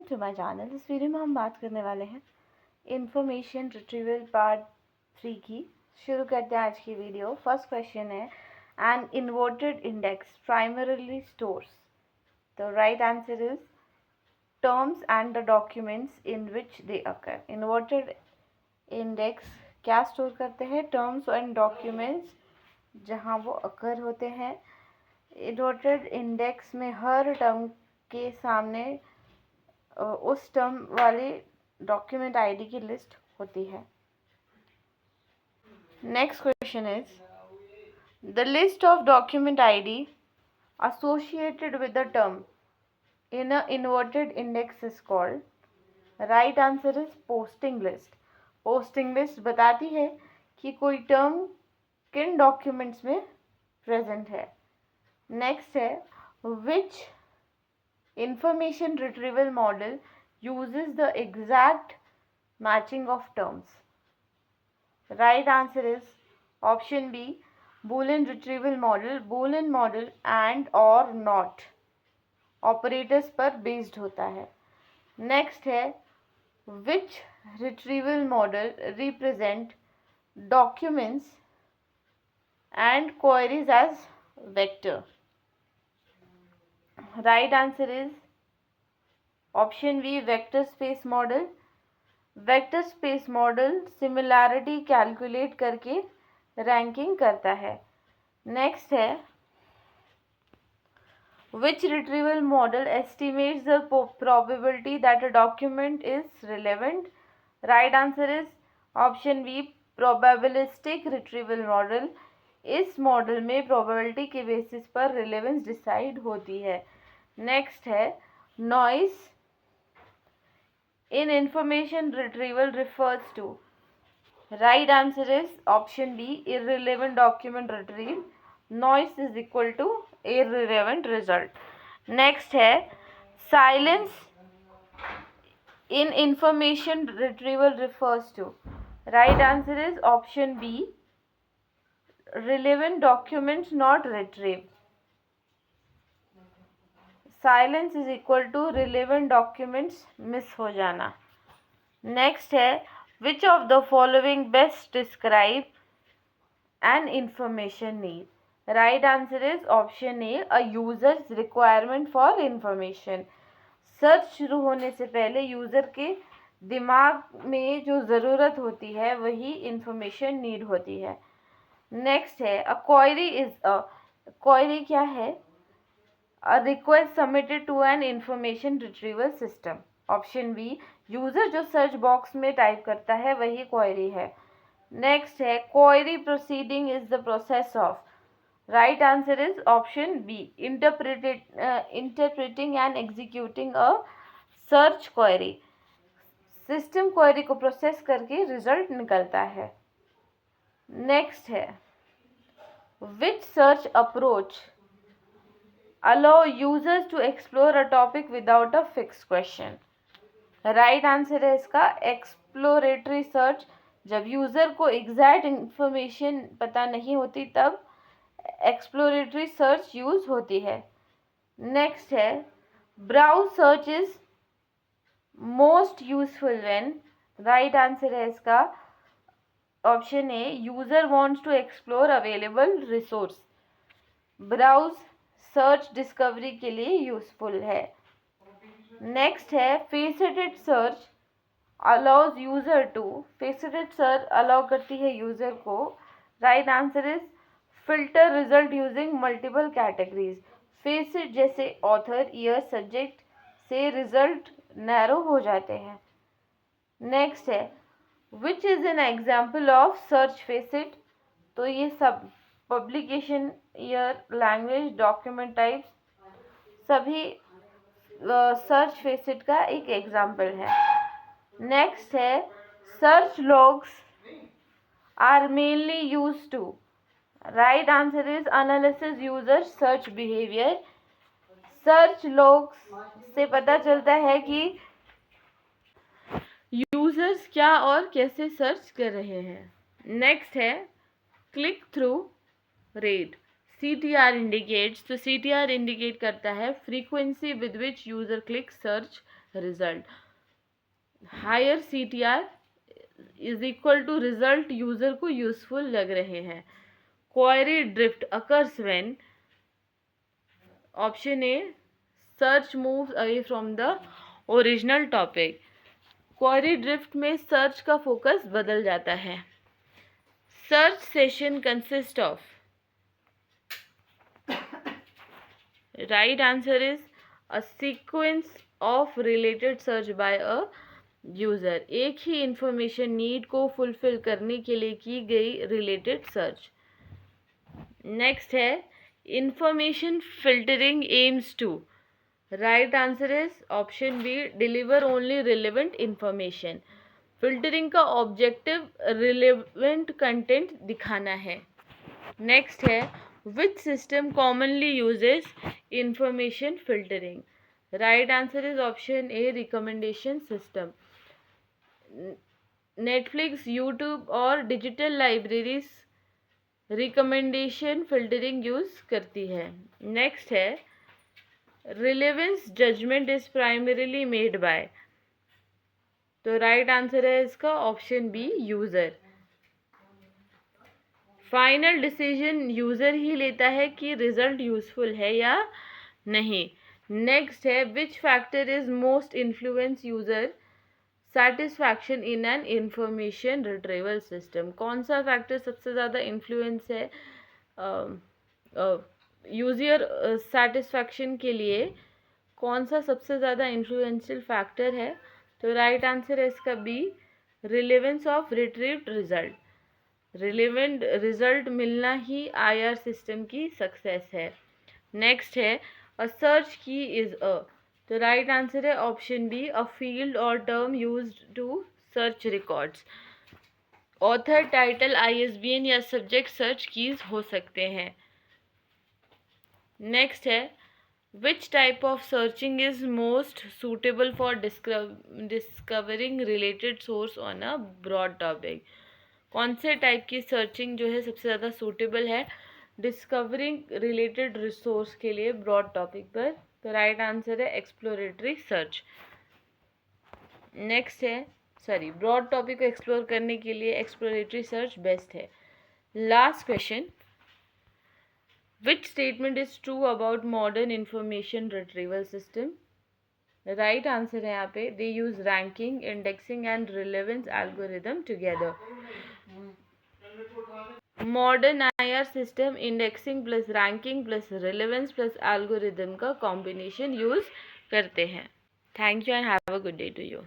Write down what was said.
To my channel. इस video में हम बात करने वाले हैं इंफॉर्मेशन रिट्रीवल पार्ट 3 की। शुरू करते हैं आज की वीडियो। फर्स्ट क्वेश्चन है, an inverted index primarily stores. तो right answer is terms and the documents in which they occur. Inverted index क्या स्टोर करते हैं? टर्म्स एंड डॉक्यूमेंट्स जहाँ वो अकर होते हैं। इन्वर्टेड इंडेक्स में हर टर्म के सामने उस टर्म वाली डॉक्यूमेंट आईडी की लिस्ट होती है। Next question is, the list of document ID associated with the term in a inverted index is called. Right answer is posting list. Posting list बताती है कि कोई टर्म किन डॉक्यूमेंट्स में प्रेजेंट है। नेक्स्ट है, विच information retrieval model uses the exact matching of terms. Right answer is option B, Boolean retrieval model. Boolean model and or not operators पर based होता है। नेक्स्ट है, which retrieval model represent documents and queries as vector. Right answer is option B, vector space model. Vector space model similarity calculate करके ranking करता है। Next है, which retrieval model estimates the probability that a document is relevant. Right answer is option B, probabilistic retrieval model. इस model में probability के basis पर relevance decide होती है। नेक्स्ट है, noise in information retrieval refers to. Right answer is option B, irrelevant document retrieved. Noise is equal to irrelevant result. Next है, silence in information retrieval refers to. Right answer is option B, relevant documents not retrieved. Silence is equal to relevant documents miss हो जाना। Next है, which of the following best describe an information need. Right answer is option A, a user's requirement for information. Search शुरू होने से पहले user के दिमाग में जो ज़रूरत होती है वही इंफॉर्मेशन नीड होती है। नेक्स्ट है, a query is a, query क्या है? A request submitted to an information retrieval system. Option B, user जो सर्च बॉक्स में टाइप करता है वही क्वेरी है। नेक्स्ट है, query proceeding is the process of. Right answer is option B, interpreting and executing a search query. System query को process करके result निकलता है। नेक्स्ट है, which search approach allow users to explore a topic without a fixed question. Right answer है इसका exploratory search. जब user को exact information पता नहीं होती तब एक्सप्लोरेटरी सर्च यूज होती है। नेक्स्ट है, browse search is most useful when. Right answer है इसका option A, user wants to explore available resource. Browse search discovery के लिए यूजफुल है। नेक्स्ट है, faceted search allows user to. Faceted search allow करती है यूजर को। Right answer is filter result using multiple categories. Facet जैसे author, year, subject से result narrow हो जाते हैं। नेक्स्ट है, which is an example of search facet. तो ये सब publication, year, language, document types सभी सर्च फेसेट का एक एग्जाम्पल है। नेक्स्ट है, search logs are mainly use to. Right answer is analysis user search behaviour. Search logs से पता चलता है कि यूजर्स क्या और कैसे सर्च कर रहे हैं। नेक्स्ट है, click through rate. CTR indicates, तो CTR इंडिकेट करता है frequency with which user click search result. Higher CTR is equal to result user को यूजफुल लग रहे हैं. Query drift occurs when option A search moves away from the original topic. Query drift में search का focus बदल जाता है. Search session consist of. Right answer is a sequence of related search by a user. एक ही information need को fulfil करने के लिए की गई रिलेटेड सर्च. नेक्स्ट है information filtering aims to. Right answer is option B deliver only relevant information. Filtering का ऑब्जेक्टिव रिलेवेंट कंटेंट दिखाना है. नेक्स्ट है which system commonly uses information filtering. Right answer is option A recommendation system. Netflix, YouTube और digital libraries recommendation filtering use करती है. Next है relevance judgement is primarily made by. तो right answer है इसका option B user. Final decision user ही लेता है कि रिजल्ट यूजफुल है या नहीं. नेक्स्ट है which factor is most influence user satisfaction in an information retrieval system. कौन सा फैक्टर सबसे ज़्यादा इन्फ्लुएंस है यूजर सेटिस्फैक्शन के लिए? कौन सा सबसे ज़्यादा इन्फ्लुएंशियल फैक्टर है? तो राइट आंसर है इसका B relevance of retrieved result. Relevant result मिलना ही IR सिस्टम की सक्सेस है. नेक्स्ट है a search key is a. तो राइट आंसर है ऑप्शन बी अ फील्ड और term used to search records. Author, title, ISBN या सब्जेक्ट सर्च कीज हो सकते हैं. नेक्स्ट है which type of searching is most suitable for discovering related source on a broad topic. कौन से type की searching जो है सबसे ज़्यादा सूटेबल है डिस्कवरिंग रिलेटेड रिसोर्स के लिए ब्रॉड टॉपिक पर? तो राइट आंसर है एक्सप्लोरेटरी सर्च. नेक्स्ट है ब्रॉड टॉपिक को एक्सप्लोर करने के लिए एक्सप्लोरेटरी सर्च बेस्ट है. Last question which statement is true about modern information retrieval system. Right answer है यहाँ पे they use ranking, indexing and relevance algorithm together. Modern IR system indexing plus ranking plus relevance plus algorithm का combination use करते हैं. Thank you and have a good day to you.